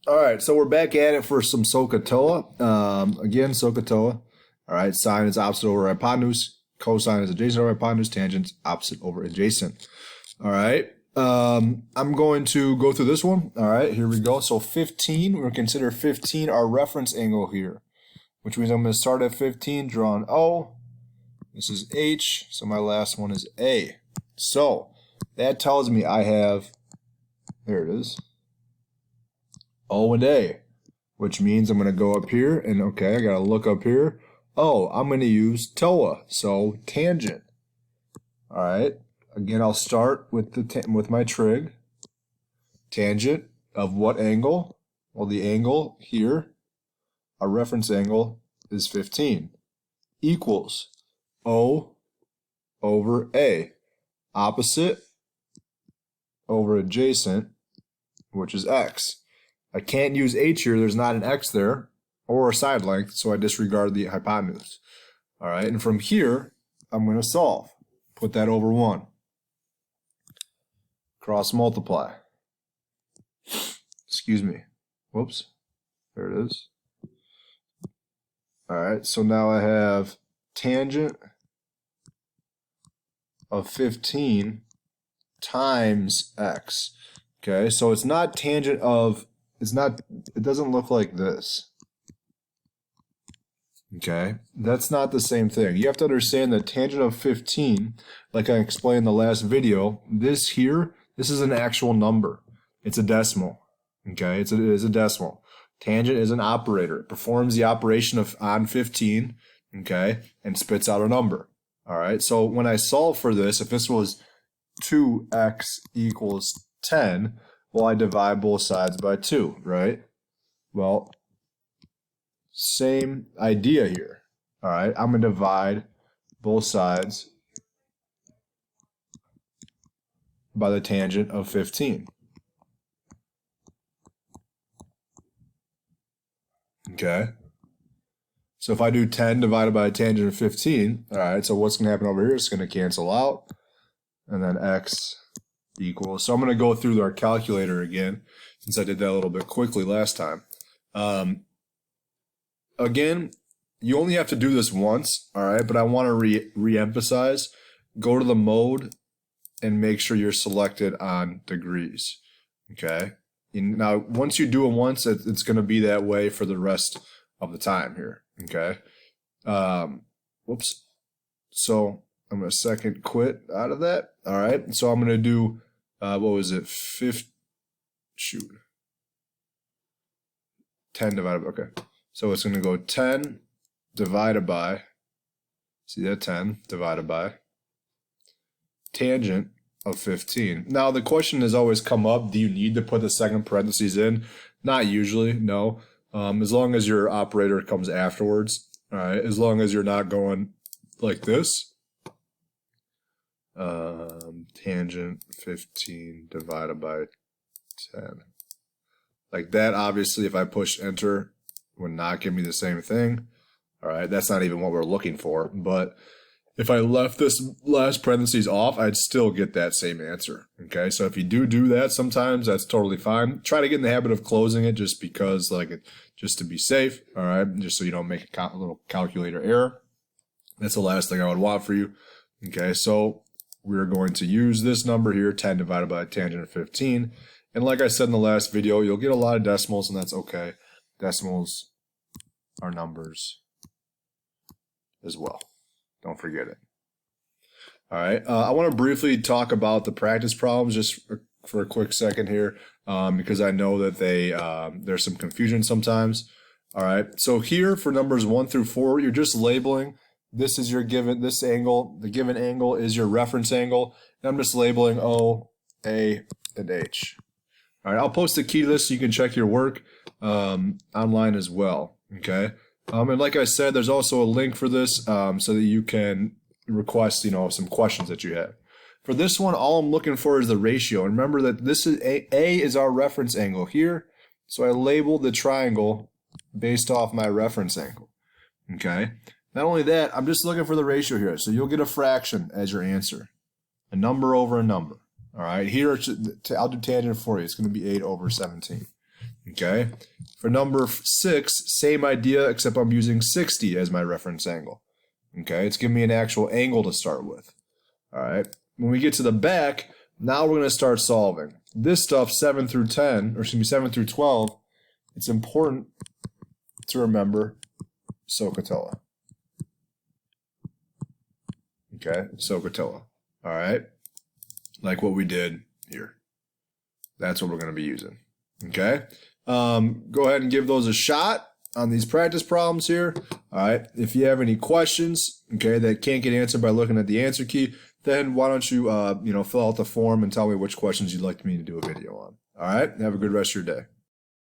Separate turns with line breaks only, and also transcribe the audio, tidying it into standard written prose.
All right, so we're back at it for some SOHCAHTOA. Again, SOHCAHTOA. All right, sine is opposite over hypotenuse. Cosine is adjacent over hypotenuse. Tangent opposite over adjacent. All right. I'm going to go through this one. All right, here we go. So 15, we're going to consider 15 our reference angle here, which means I'm going to start at 15, draw an O. This is H, so my last one is A. So that tells me I have, there it is, O and A, which means I'm going to go up here and okay, I got to look up here. Oh, I'm going to use TOA, so tangent. All right. Again, I'll start with with my trig. Tangent of what angle? Well, the angle here, our reference angle is 15, equals O over A, opposite over adjacent, which is X. I can't use H here, there's not an X there, or a side length, so I disregard the hypotenuse. All right, and from here, I'm going to solve. Put that over 1. Cross multiply. Excuse me. Whoops. There it is. All right, so now I have tangent of 15 times X. Okay, so it's not tangent of, it doesn't look like this. Okay, that's not the same thing. You have to understand that tangent of 15, like I explained in the last video, this here, this is an actual number. It's a decimal. Okay, it is a decimal. Tangent is an operator. It performs the operation of on 15, okay, and spits out a number. All right, so when I solve for this, if this was 2x equals 10, well, I divide both sides by 2, right? Well, same idea here. All right, I'm going to divide both sides by the tangent of 15. Okay. So if I do 10 divided by a tangent of 15, all right, so what's going to happen over here? It's going to cancel out. And then x equals, so I'm going to go through our calculator again, since I did that a little bit quickly last time. Again, you only have to do this once, all right, but I want to re-emphasize, go to the mode and make sure you're selected on degrees, okay? And now, once you do it once, it's going to be that way for the rest of the time here, okay? Whoops. So I'm going to second quit out of that, all right? So I'm going to do, what was it, 10 divided by, okay. So it's going to go 10 divided by, see that, 10 divided by tangent of 15. Now, the question has always come up, do you need to put the second parentheses in? Not usually, no. As long as your operator comes afterwards, all right, as long as you're not going like this. Tangent 15 divided by 10. Like that, obviously, if I push enter, would not give me the same thing. All right, that's not even what we're looking for, but if I left this last parentheses off, I'd still get that same answer, okay? So if you do that sometimes, that's totally fine. Try to get in the habit of closing it just because, just to be safe, all right? Just so you don't make a little calculator error. That's the last thing I would want for you, okay? So we're going to use this number here, 10 divided by tangent of 15. And like I said in the last video, you'll get a lot of decimals, and that's okay. Decimals are numbers as well. Don't forget it. All right. I want to briefly talk about the practice problems just for a quick second here, because I know that there's some confusion sometimes. All right. So here for numbers 1 through 4, you're just labeling. This is your this angle. The given angle is your reference angle. And I'm just labeling O, A, and H. All right. I'll post a key to this so you can check your work online as well. Okay. And like I said, there's also a link for this so that you can request, some questions that you have. For this one, all I'm looking for is the ratio. And remember that this is A is our reference angle here. So I labeled the triangle based off my reference angle. Okay. Not only that, I'm just looking for the ratio here. So you'll get a fraction as your answer. A number over a number. All right. Here, I'll do tangent for you. It's going to be 8 over 17. Okay. For number 6, same idea, except I'm using 60 as my reference angle. Okay. It's giving me an actual angle to start with. All right. When we get to the back, now we're going to start solving. This stuff, 7 through 10, or excuse me, 7 through 12, it's important to remember SOHCAHTOA. Okay, SOHCAHTOA. All right, like what we did here. That's what we're going to be using. Okay, go ahead and give those a shot on these practice problems here. All right, if you have any questions, okay, that can't get answered by looking at the answer key, then why don't you, fill out the form and tell me which questions you'd like me to do a video on. All right, have a good rest of your day.